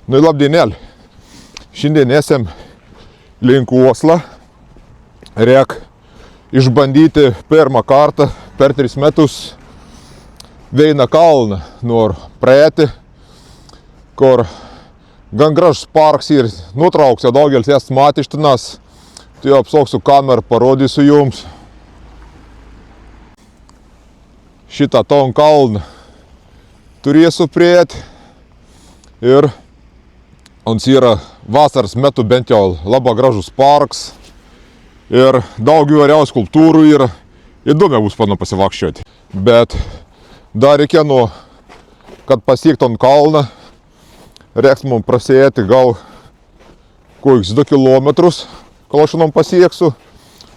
Nu ir labdienėlį. Šiandien esam link Oslo. Reik išbandyti pirmą kartą per 3 metus Veina kalną. Nor praeiti, kur gan gražus parks ir nutrauksiu daugelis jas matyštinas. Tai apsoksiu kamerą, parodysiu jums. Šitą ton kalną turėsiu prieiti. Ir ons yra vasaros metu bent jau labai gražus parks. Ir daug įvairiausių kultūrų yra. Įdomu bus pasivakščioti. Bet dar reikia, kad pasiektum kalną, reiks mums prasėti gal kokius 2 kilometrus, kol aš pasieksiu,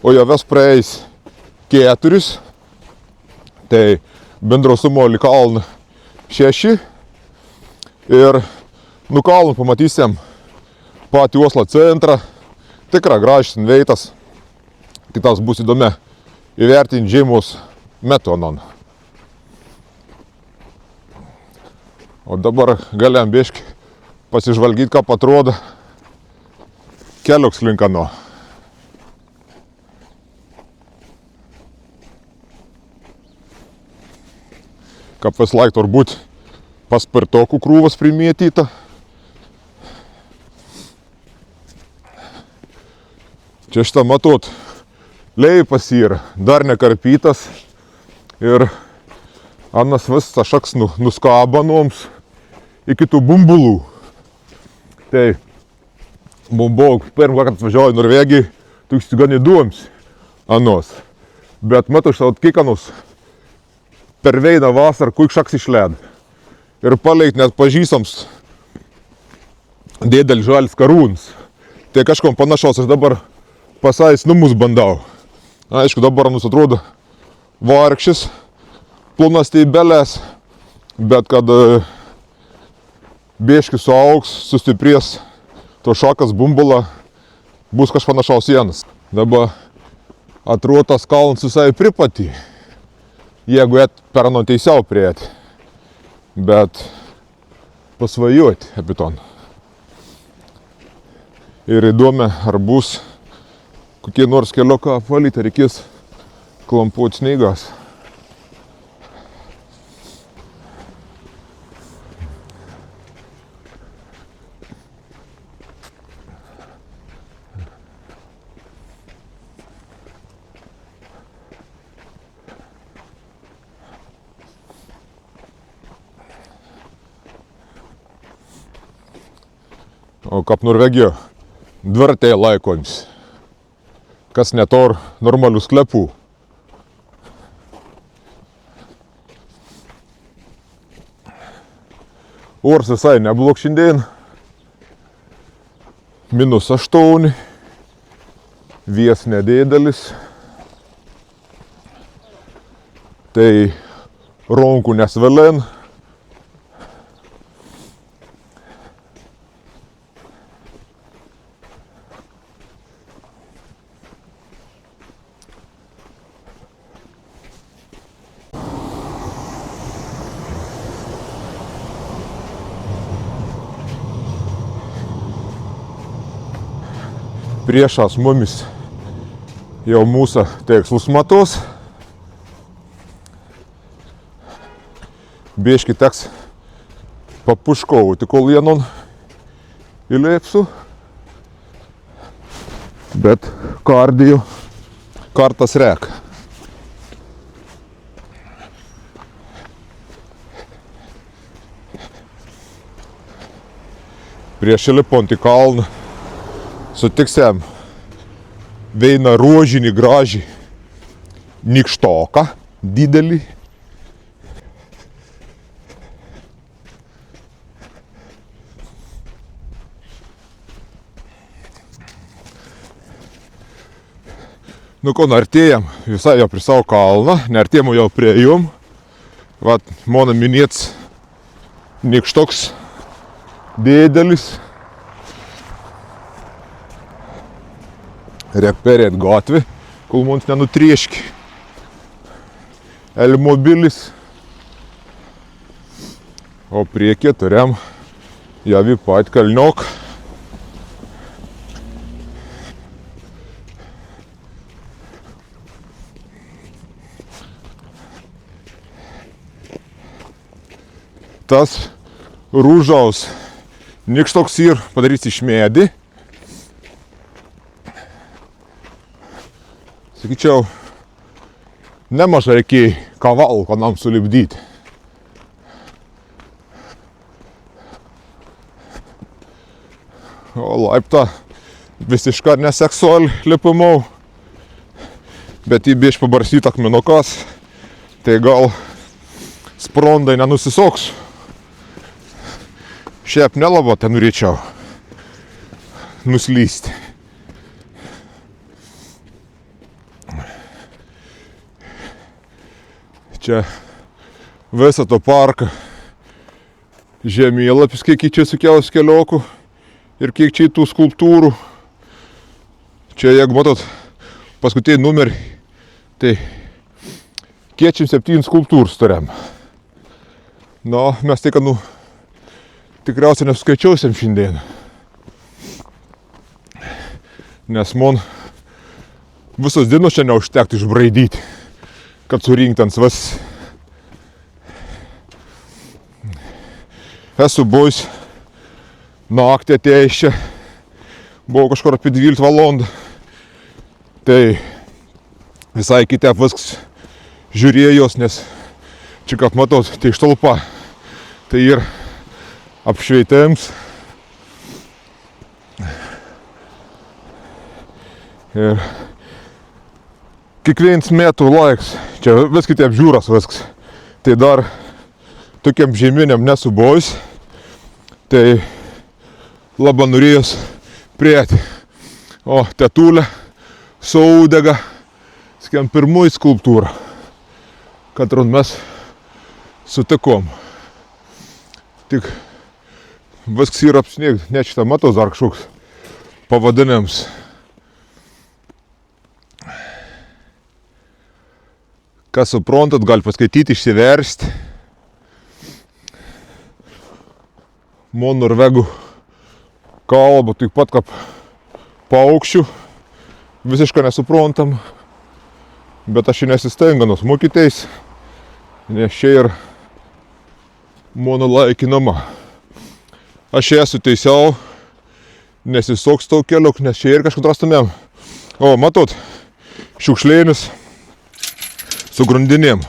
o jau ves praeis 4. Tai bendro sumo į kalną 6. Ir kalną pamatysim patį Oslo centrą. Tikrai gražus veitas. Kitas bus įdomi įvertinti žiemos metu. O dabar galėjom biškį pasižvalgyti, ką atrodo keliuks link ano. Kaip vis laik turbūt paspirtokų krūvas primėtyta. Čia šitą matot, leipas yra, dar nekarpytas. Ir anas visas šaks nuskabanoms iki tų bumbulų. Tai buvau pirmą kartą atvažiavau į Norvegiją, toks gan įdomus anos. Bet matau šitą atkikanus per Veiną vasarą, kuik šaks išled. Ir paleit net pažįstams dėdelis žalis karūns. Tai kažkom panašaus aš dabar pasais numus bandau. Aišku, dabar atrodo vargšis, plunas teibelės, bet kad biški suaugs, sustiprės to šakas bumbulą, bus kažkas panašaus sienas. Dabar atrodo tas kalnas visai pripatį, jeigu per ano teisiau prieiti. Bet pasvajoti apie ton. Ir įdomi, ar bus kokie nors keliuką apvalyti, reikės klampuoti sniegas. O kaip Norvegijoje, dvirtėje laikomis, kas netor normalių sklepų. Oras visai neblok šiandien, -8, vėjas nedėdelis. Tai ronkų nesvelen. Priešas mumis jau mūsų tikslus matos. Biški teks papuškauti, kol vienon įlėpsiu. Bet kardijo kartas rek. Prieš įlipant į kalną sutiksėm Veina ruožinį gražį nikštoką didelį. Ko artėjam visai jau prie savo kalną, neartėjom jau prie jum. Vat, mano minėts nikštoks didelis. Reik perėt gatvį, kol mums nenutrieški. Elmobilis. O priekyje turėjom Я випать кальнок. Tas Rūžaus nykštoks ir padarys iš medį. Sakyčiau, nemažai reikėjo kavalko nam sulipdyti. O laiptą visiškai neseksual lipimau, bet jį bieš pabarstyt akmenukas, tai gal sprondai nenusisoks. Šiaip nelabo ten norėčiau nuslysti. Čia visą to parką žemėlapis, kiek čia sukiaus keliokų ir kiek čia tų skulptūrų. Čia, jeigu matot, paskutinį numerį, tai 47 skulptūrų turėjom. Nu, mes tai, kad tikriausiai nesuskaičiausim šiandien. Nes man visos dienos čia neužtektų išbraidyti, kad surinkti ant vis. Esu buvęs naktį atėjęs čia, buvau kažkur apie 12 valandą. Tai visai kitaip viskas žiūrėjos, nes čia, kaip matot, tai iš talpa. Tai ir apšvietėms. Ir kiekvienas metų laiks, čia vis kitaip žiūras viskas. Tai dar tokiam žeminiam nesu buvęs, tai labai norėjos prieiti. O tetulė su udega, sakiam, pirmoji skulptūra, kad mes sutikom. Tik viskas yra apsniegt, ne šitą matos dar kažkoks pavadinimas. Kas suprantat, gali paskaityti, išsiversti. Man norvegų kalba taip pat kaip paukščių. Visiškai nesuprantam. Bet aš nesistengiu mokytis, nes čia ir mano laikinama. Aš esu teisiau, nesisoks tau keliuk, nes čia ir kažkur rastumėm. O, matot, šiukšlėnis su grandinėm.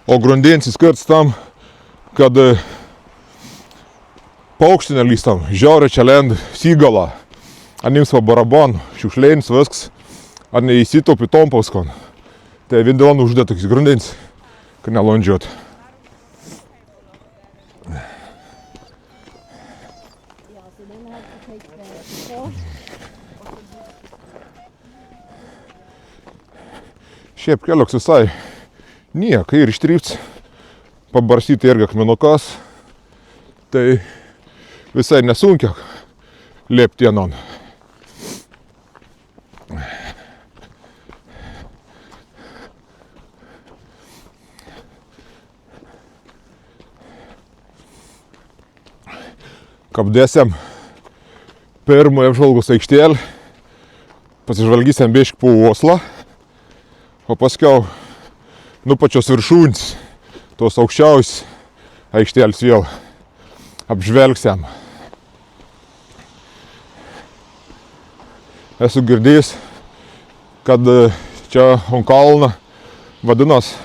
O grandinės įskirts tam, kad paukštį nelystam. Žiaurė čia lend sygala. Anims va barabanų, šiukšlėnis viskas. Ar neįsitaupi tompaskon. Tai vien dėl uždėt tokius grandinės, kad nelondžiuot. Šiaip keliuks visai nieka ir ištrypts, pabarstyti irgi akmenukas, tai visai nesunkia lėpti anon. Kapdėsiam pirmoje apžvalgos aikštėlį, pasižvalgysiam biškį po uoslą, o paskiau pačios viršūnės, tos aukščiausios aikštėlis vėl apžvelgsiam. Esu girdėjęs, kad čia ant kalno vadinas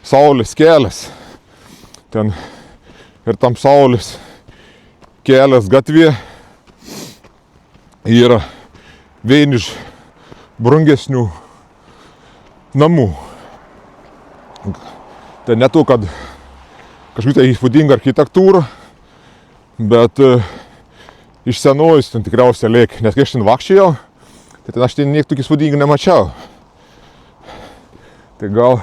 Saulės kelias. Ten ir tam Saulės kelias gatvė yra vieni iš brangesnių namų. Tai ne to, kad kažkokia įspūdinga architektūra, bet iš senojus ten tikriausiai lėk, nes kai aš ten vaikščiojau, tai ten aš ten niek tokį įspūdingą nemačiau. Tai gal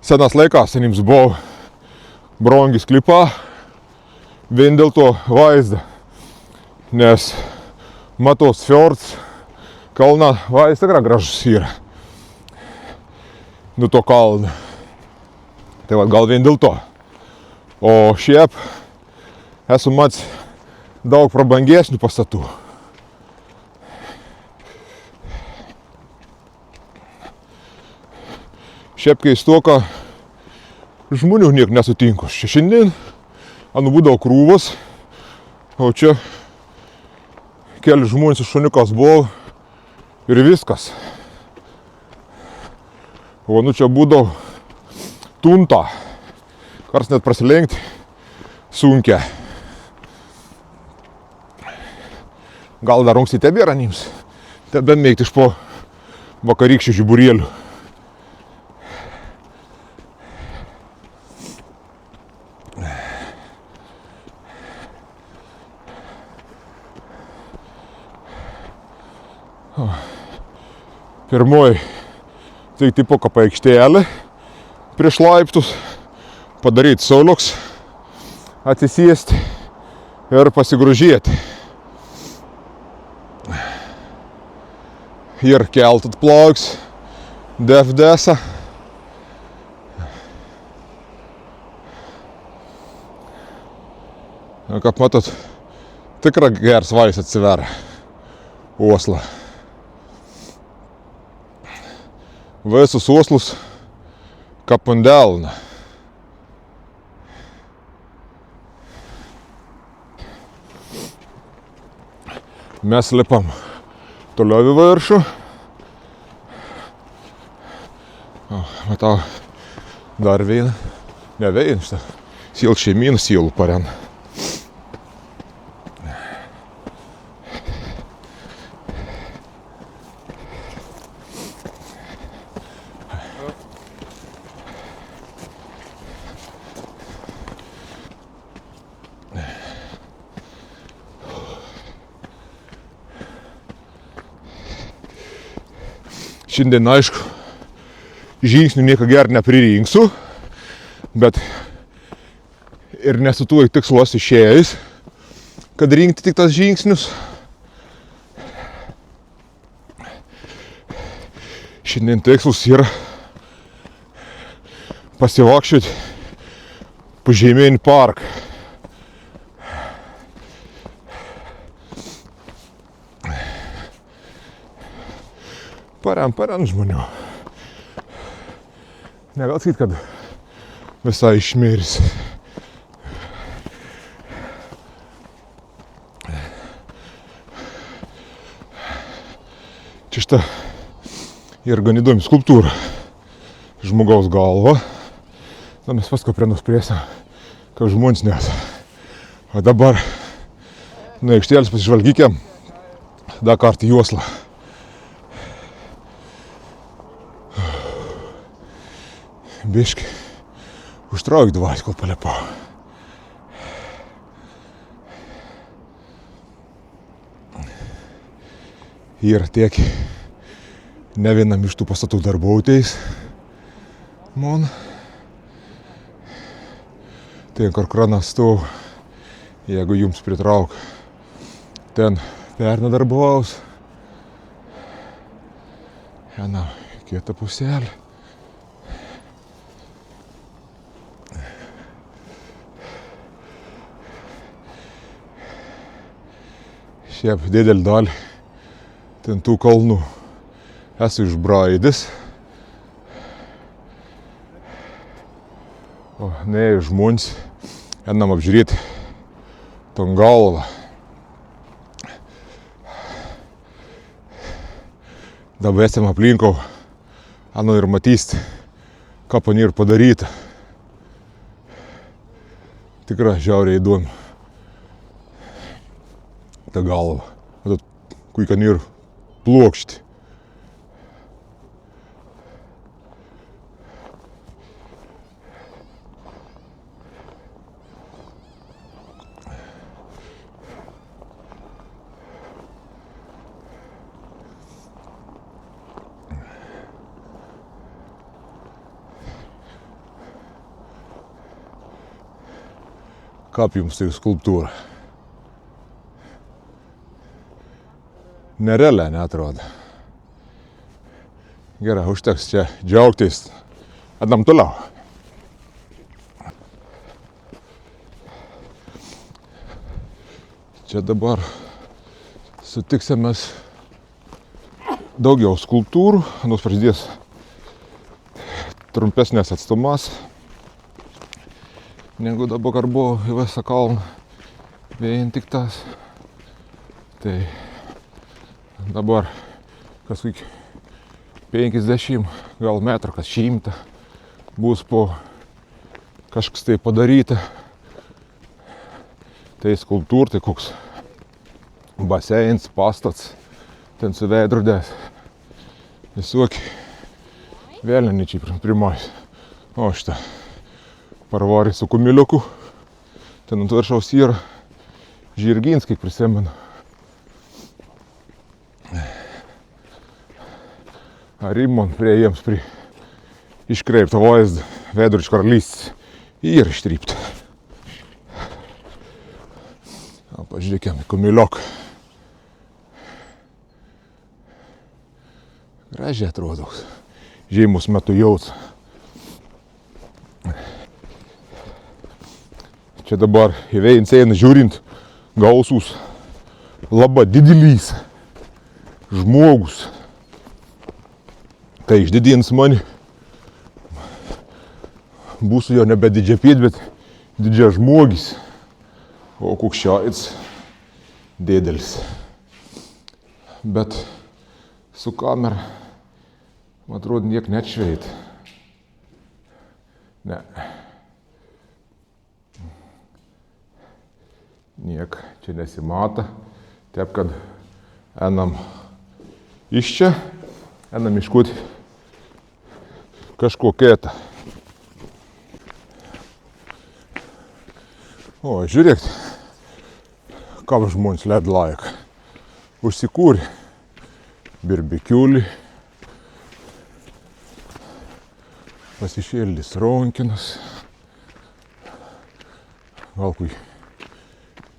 senas laikas senims buvo brangis klipa, vien dėl to vaizdą, nes matos fjords, kalna vaizdas tikrai gražus yra. Nu to kalno. Tai va, gal vien dėl to. O šiaip esu matęs daug prabangesnių pastatų. Šiaip keistoka, žmonių niek nesutinku. Šiandien anu būdavo krūvos, o čia keli žmonės iš šuniukas buvo ir viskas. O nu čia būdavo tunta, kars net prasilenkti sunkia. Gal dar anksti tebėra nims, tebe mėgti iš po vakarykščių žiburėlių. Pirmoji, tai tipo kapa aikštelė prieš laiptus, padaryti sauliuks, atsisėsti ir pasigrožėti. Ir kelt atplauks, DFDS-ą. Kaip matot, tikra geras valis atsiveria Osla. Visus Oslus kaip ant delno. Mes lipam toliau į viršų. Matau, dar vieną. Ne vieną, šitą. Siel šeimyną, sielų pareną. Šiandien, aišku, žingsnių nieko gero nepririnksiu, bet ir nesu tuo tiksluos išėjęs, kad rinkti tik tas žingsnius. Šiandien tikslas yra pasivaikščioti po Žeimenį parką. Parem žmonių. Negal sakyt, kad visai išmiris. Čia šita ir gan įdomi skulptūra. Žmogaus galva. Na, mes paskui prie nuspriesim, kad žmonės nes. O dabar nuo aikštelės pasižvalgykim dar kartą į Oslą. Biški užtrauk dvasį, kol palepau. Ir tiek ne vienam iš tų pastatų darbuotojais man. Ten, kur kranas stovi, jeigu jums pritrauk, ten pernai darbuojaus. Viena kita puselė. Šiaip didelį dalį ten tų kalnų esu išbraidęs. O ne, žmonės einam apžiūrėti ton galvą. Dabar esam aplinkau, ir matysti, ką pan yra padaryta. Tikrai žiauriai įdomu. Ta galva. Matot, kui kan ir plokšti. Kaip jums tai skulptūra? Nerealiai neatrodo. Gerai, užteks čia džiaugtis. Einam toliau. Čia dabar sutiksimės daugiau skulptūrų, nors prasidės trumpesnės atstumas, negu dabar buvo į visą kalną, vien tik tas. Tai dabar kažkaip 50 gal metrų, kas 100 bus po kažkas tai padaryta. Tai skulptūra, tai koks baseins, pastats, ten su veidrodės. Visokie vėliničiai primais. O šitą parvarį su kumiliuku. Ten ant viršaus yra žirgins, kaip prisimenu. Rimon prie jiems iškreiptą vaizdą, veidrodžių karalystės ir ištrypta. Pažiūrėkime, kumiliok. Gražiai atrodo, žymus metu jauts. Čia dabar įveins eina žiūrint gausus, labai didelys žmogus. Tai išdidins mani. Būsiu jau nebe didžiapėt, bet didžia žmogis. O koks šiais dėdelis. Bet su kamera, man atrodo, niek neatšveit. Ne. Niek čia nesimata. Taip, kad einam iš čia, einam iškoti kažko kitą. O, žiūrėk, ką žmonės led laiką. Užsikūrė birbikiulį, pasišėldys ronkinas, gal kui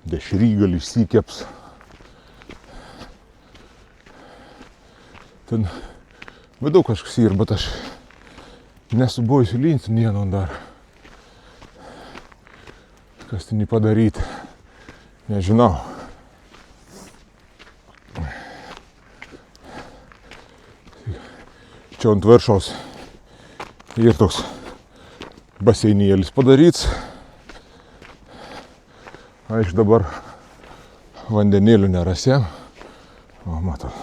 dešrygalį išsikeps. Ten daug kažkas yra, bet aš nesubojusiu linti nieno dar. Kas ten padaryti, nežinau. Čia ant viršaus ir toks baseinėlis padaryts. Aš dabar vandenėlių nerasėm. O, matau.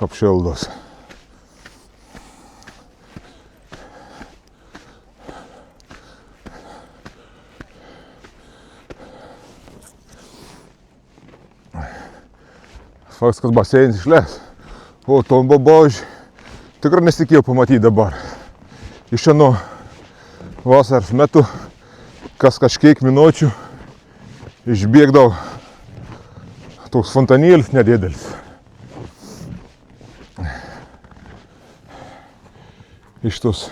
Kapšeldos. Faktas, kad baseinis išlės. O, tom babožiui tikrai nesitikėjau pamatyti dabar. Iš čia nuo vasaros metu, kas kažkiek minučių išbėgdavo toks fontanėlis nedėdelis. Iš tos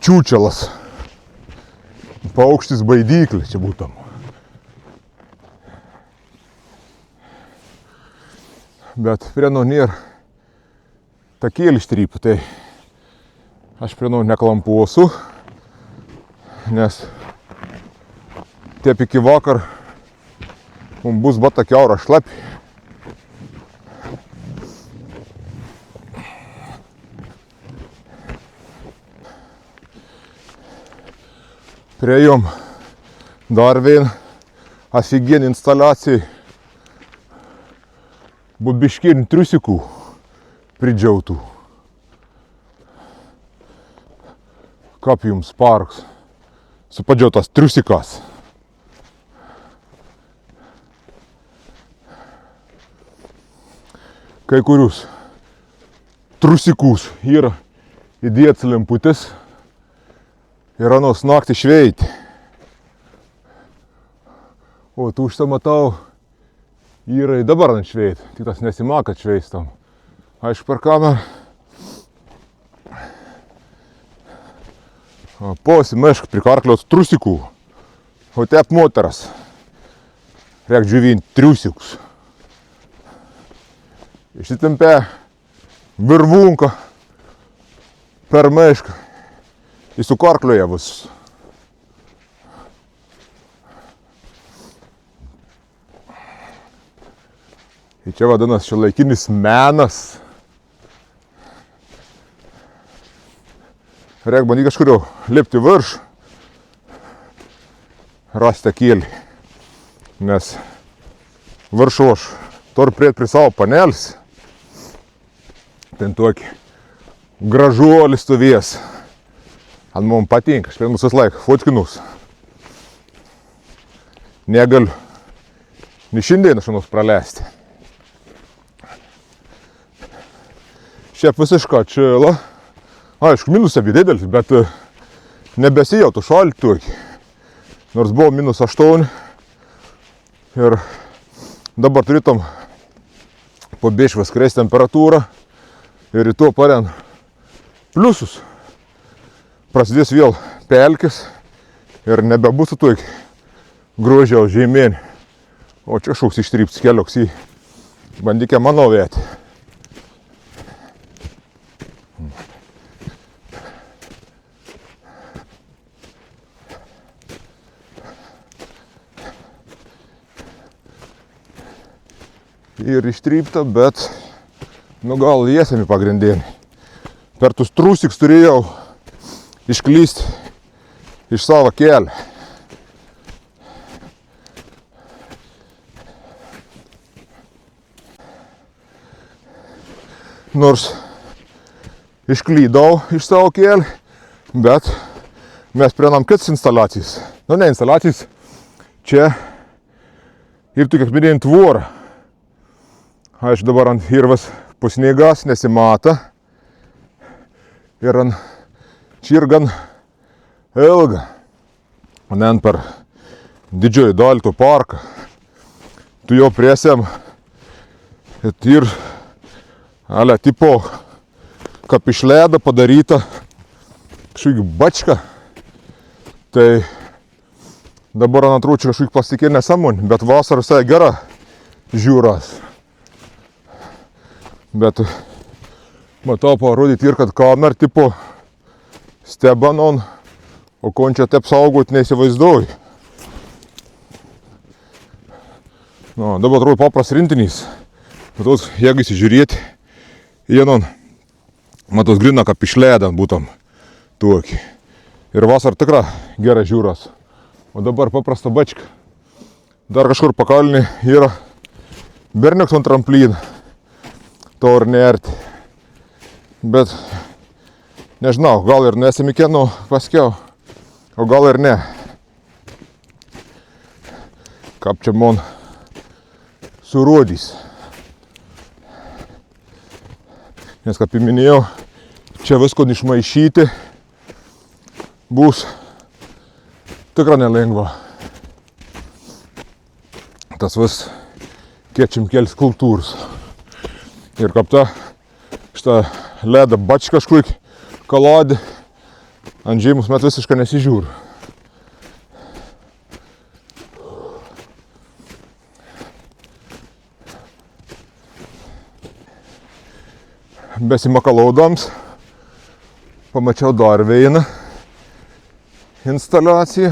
čiūčelas. Paukštis baidyklė čia būtam. Bet prie nuo nėra takėlį ištrypų, tai aš prie nuo neklampuosiu, nes taip iki vakar mums bus bata kiaura šlapi. Priejom dar vien aфиgenį instaliacijai. Būt biškėn triusikų pridžiautų. Kaip jums parks supadžiautas triusikas. Kai kurius trusikus yra įdėts lemputės ir anos naktį šveiti. O tu šitą matau, yra ir dabar ant šveit, tik tas nesimaka šveistam. Aišku, per kamerą. Posimešk prikarkliot trusikų. O tep moteras. Reik džiuvint triusikus. Išsitempė virvunką per mešką. Įsukarklioja visus. Ir čia vadinasi šiuolaikinis menas. Reikia bandyti kažkurio lipti virš, rasti kėlį, nes viršų aš turiu prieiti prie savo panelis. Ten tokį gražuolį stovės. Ant mums patinka, aš vienus vis laik fotkinus. Negaliu ni šiandien aš manus praleisti. Šiaip visišką čilą. Aišku, minusai didelis, bet nebesijautų šalti tokį. Nors buvo -8 ir dabar turėtum po bišvės kres temperatūrą ir rytoj paren pliusus. Prasidės vėl pelkis ir nebebus tokį grožiau žemėnį. O čia šauks ištrypts kelioks į bandykė mano vietį. Ir ištrypta, bet gal liesami pagrindiniai. Per tus trusiks turėjau išklysti iš savo kelio. Nors išklydau iš savo kelio, bet mes prieinam kitas instaliacijas. Ne instaliacijas, čia ir tu, kaip minėjai, tvorą. Aš dabar ant irvas pusnygas nesimata ir ant čirgan ilga. O ne per didžioji dalį parką. Tu jau priesiam ir ale tipo kaip iš ledo padaryta kažkokį bačką. Tai dabar ant atrūčia kažkokį plastikinę nesąmonį, bet vasarą visai gera žiūras. Bet matau parodyti ir kad kamer tipo stebanon, o končia taip saugoti neįsivaizduoju. Dabar atrodo papras rintinys. Matos, jeigu įsižiūrėti, vienon, matos grina kaip iš ledo būtum tokį. Ir vasar tikra gera žiūras. O dabar paprasta bačka. Dar kažkur pakalnį yra berniuks ant tramplyn. To ir nerti. Bet nežinau, gal ir nesimikėnu paskiau, o gal ir ne. Kaip čia man surodys. Nes kaip minėjau, čia visko išmaišyti bus tikrai nelengva. Tas vis kiečiam kels kultūros. Ir kaip ta šitą ledą bačką kažkur kalodį ant žymus met visiškai nesižiūriu. Besimakaulaudams pamačiau dar vieną instaliaciją.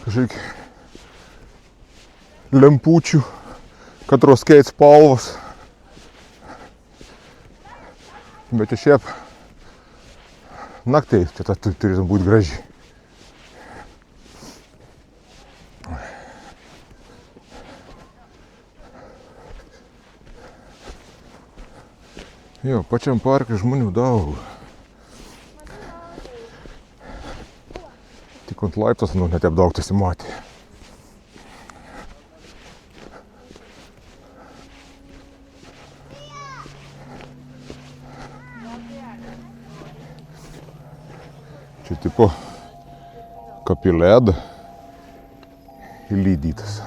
Kažkaip lempučių, katros keits spalvos. Bet šiaip naktai čia turėtų būti graži. Jo, pačiam parke žmonių daug. Tik ant laiptos, net taip daug pasimatė. Čia tipo kaip į ledą įlydytas.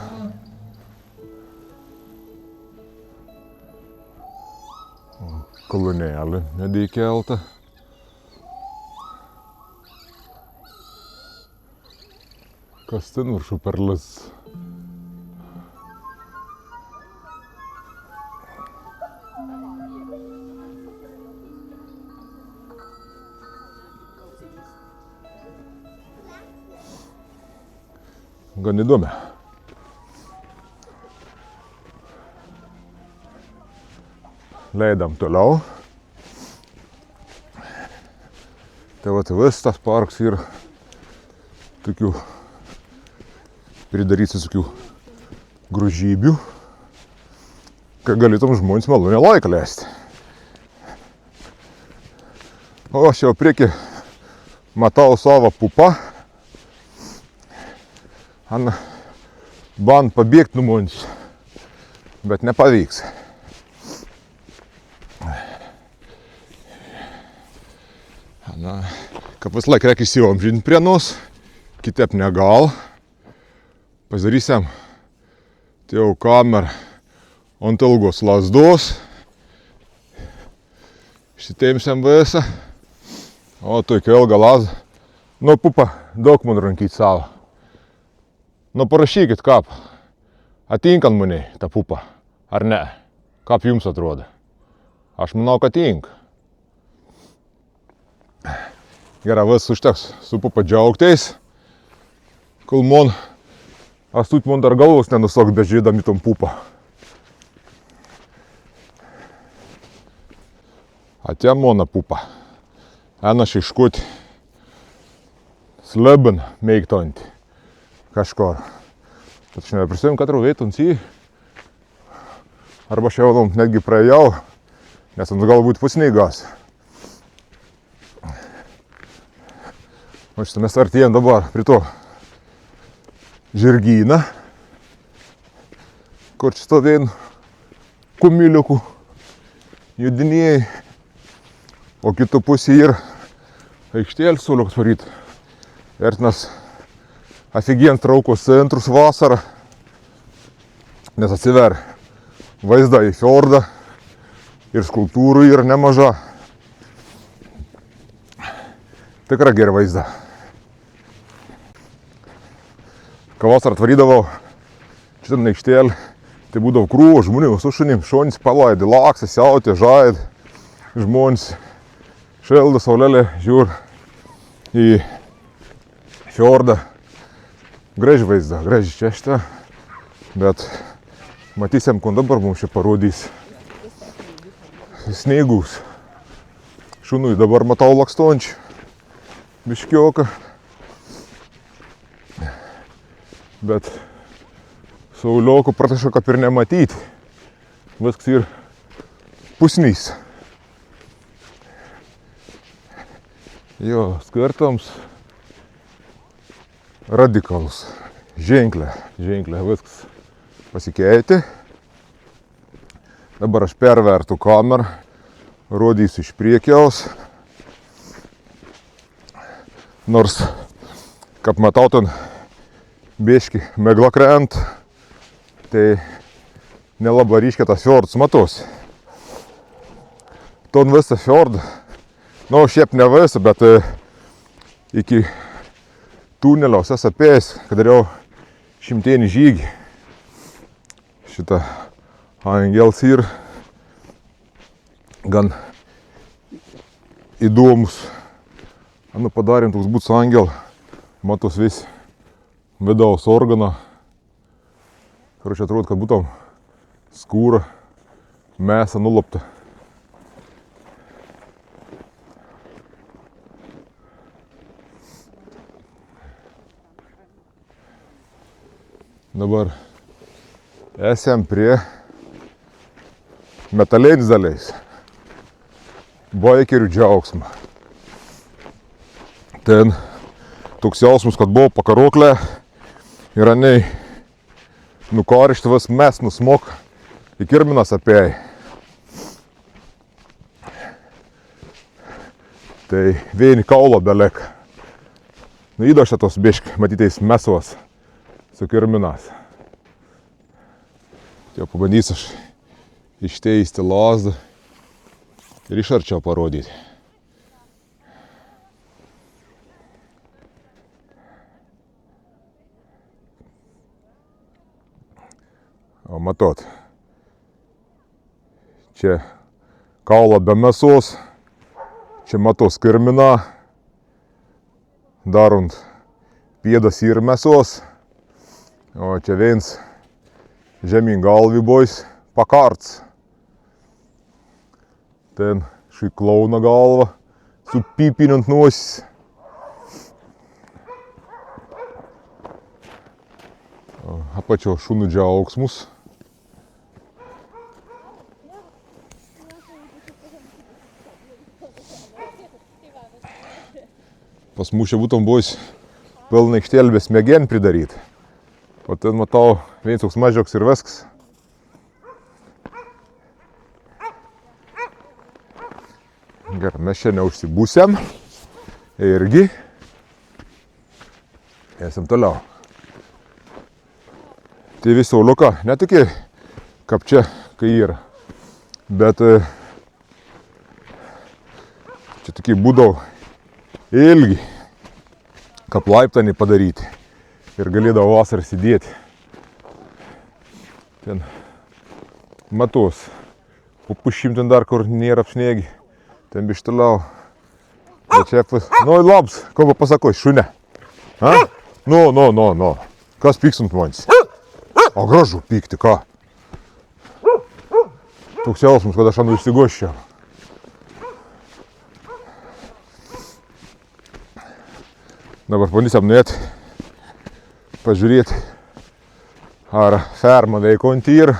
Kolonėlė nedėkelta. Kas ten viršų perlas? Gan įdomi. leidam toliau. Tai vat vis tas parkas yra tokių pridaryti visokių grožybių, kad galėtum žmonės malonę laiką leisti. O aš jau prieki matau savo pupą. Ana band pabėgti nuo manęs, bet nepavyks. Ana, kaip vis laik reikia įsiomžinti prie nos, kitaip negal. Pasidarysim jau kamerą ant ilgos lazdos. Išsiteimsim visą. O tokia ilga lazda. Nu, pupa, daug man rankyti savo. Nu, parašykit, kaip. Atinkant maniai ta pupa, ar ne? Kaip jums atrodo? Aš manau, kad tink. Gerai, vis užteks su pupa džiaugtais. Kol man astut man dar galvos nenusok bežiūrėdami tom pupą. Atėjo mano pupa. Enas iškut slebin meiktonti kažkur. Bet aš neprisimenu, katru vietų ant jį. Arba aš jau netgi praėjau, nes ant galbūt pusneigas. O šitą mes artėjom dabar prie to žirgyną, kur čia stovėjom kumiliukų judinėjai, o kitų pusė yra aikštėlė suliuks varyt. Ir mes aфиген traukos centrus vasarą, nes atsiver vaizdą į fjordą ir skulptūrų yra nemaža. Tikrai gera vaizda. Kai vasarą atvarydavau šitą aikštėlę, tai būdavo krūvos žmonių su šunim, šonis palaidi, laksa, siautė, žaid, žmonės šildo, saulelė žiūr į fjordą. Graži vaizda, graži čia šitą, bet matysim, ko dabar mums čia parodys sneigus. Šunui dabar matau lakstojančių biškioką. Bet sauliokų pratašo kaip ir nematyti. Viskas ir pusnys. Jo, skirtams radikalus. Ženklė, viskas pasikeitė. Dabar aš pervertu kamerą, rodysiu iš priekiaus. Nors, kaip matau, ten biški megla krent, tai nelabai ryškia tas fjordas matos. Ton visą fjordą, nu šiaip ne visą, bet iki tunelio esu apėjęs, kad dariau 100 žygį. Šitą angels yra gan įdomus. Nu, padarėm toks būtų angel, matos vis vidaus organą. Karočią atrodo, kad būtum skūra, mėsa nulopta. Dabar esam prie metaliniais daliais. Baikerių džiaugsmą. Ten toks jausmas, kad buvo pakaroklė ir aniai nukarišti vis mes nusmok į kirminas apėjai. Tai vieni kaulo belek. Nu įdošia tos biški, matytais mesos su kirminas. Jau pabandysiu aš išteisti lazdą ir iš arčiau parodyti. O matot, čia kaulo be mėsos, čia matos kirmina, darant pėdas ir mėsos, o čia viens žemyn galvi bois pakarts. ten šį klauno galvą su pipiniu ant nosis. Apačio šunų džiaugsmus. Pas mūšę būtum bus pilna aikštelė be smegen pridaryt. O ten matau viens toks mažioks ir viskas. Gerai, mes čia neužsibūsiam. Irgi. Esam toliau. Tai visi sauliuka, ne tokie kaip čia, kai yra. Bet čia tokie būdavo ilgi, kaip laiptanį padaryti. Ir galėdavo vasarą sėdėti. Ten matos. Pušim ten dar, kur nėra apsnėgi. Ten bištoliau. Bet čia nu, labs, ko pasakoj, šune. Ha? Nu. Kas pyks ant manęs? O gražu pykti, ką? Toks jausmas, kad aš ant išsigoščiau. Dabar bandysiam nuėti, pažiūrėti, ar ferma veikonti yra.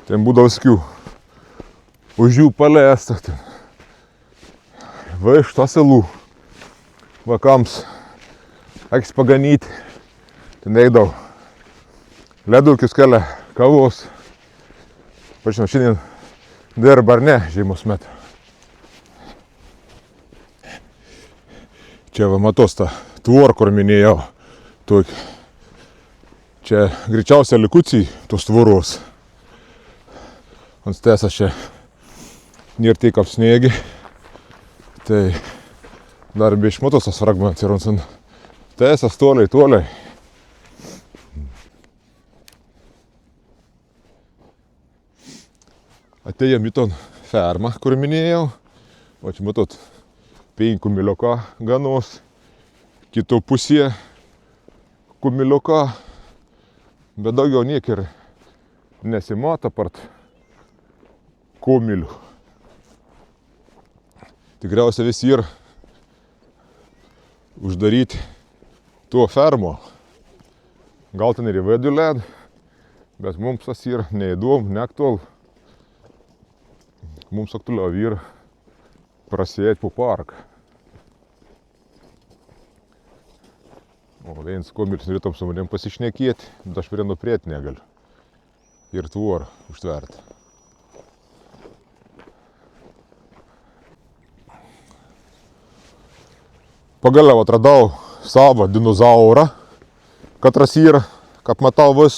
Ten būdavo viskių už jų palėsta. Vištų, asilų. Vakams reiks paganyti. Ten eidavo ledulkius kelia kavos. Pažinau, šiandien dirba ar ne žiemos metu. Čia va matos tą tvorą, kur minėjau. Čia greičiausia likučiai tos tvoros. Ant stesas čia nėra tiek apsnėgi. Tai dar be išmatos tas fragmentas ir ant stesas toliai. Atėjom į ton fermą, kur minėjau. O čia matot, 5 kumiliuką ganos. Kito pusėje kumiliuką. Bet daugiau niek ir nesimata apart kumilių. Tikriausiai visi yra uždaryti tuo fermo. Gal ten ir įvedų led, bet mums tas yra neįdomu, neaktualu. Mums aktualiau yra prasėti po parką. O vienas komilis norėtum su manim pasišnekėti, bet aš prie nuprėti negaliu. Ir tvorą užtverti. Pagaliau atradau savo dinozaurą, katras yra, kaip matau, vis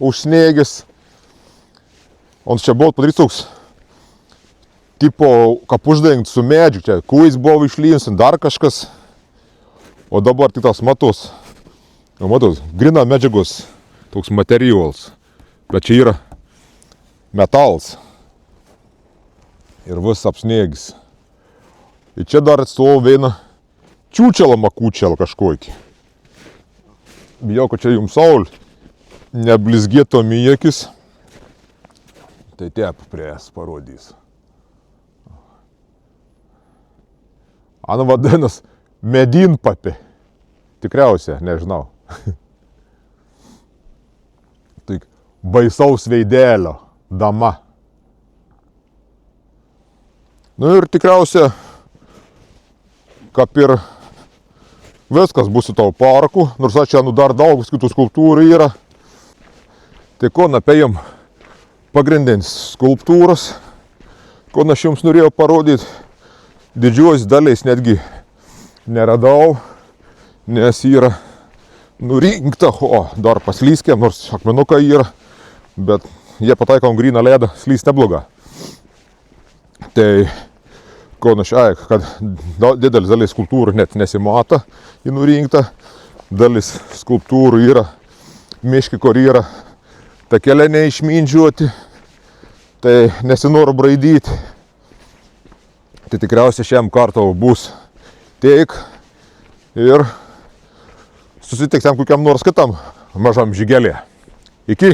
užsnėgis. On čia buvo padarytas toks tipo, kaip uždengt su medžiu, čia kuis buvo išlynus, dar kažkas. O dabar tik tas matos. Matos, grina medžiagos, toks materialas. Bet čia yra metalas. Ir vis apsnėgis. Ir čia dar atstovo viena čiūčela makučela kažkokį. Bijau, kad čia jums saulė neblizgėto į akis. Tai tep prie jas parodys. Anu vadinas medinpapė. Tikriausia, nežinau. Tai baisaus veidelio dama. Nu ir tikriausia, kaip ir viskas bus su tavo parku, nors čia dar daug kitų skulptūrų yra. Tai ko apėjom pagrindinis skulptūras, ko aš jums norėjau parodyti, didžiuojais daliais netgi neradau, nes yra nurinkta, o dar paslyskėm, nors akmenukai yra, bet jie pataikom gryną ledą, slys nebloga. Tai ko aš kad didelis dalis skulptūrų net nesimata į nurinktą, dalis skulptūrų yra miški, kur yra takeliai neišmindžiuoti, tai nesinoro braidyti. Tai tikriausiai šiam kartą bus tiek ir susitiksim kokiam nors kitam mažam žygelė. Iki!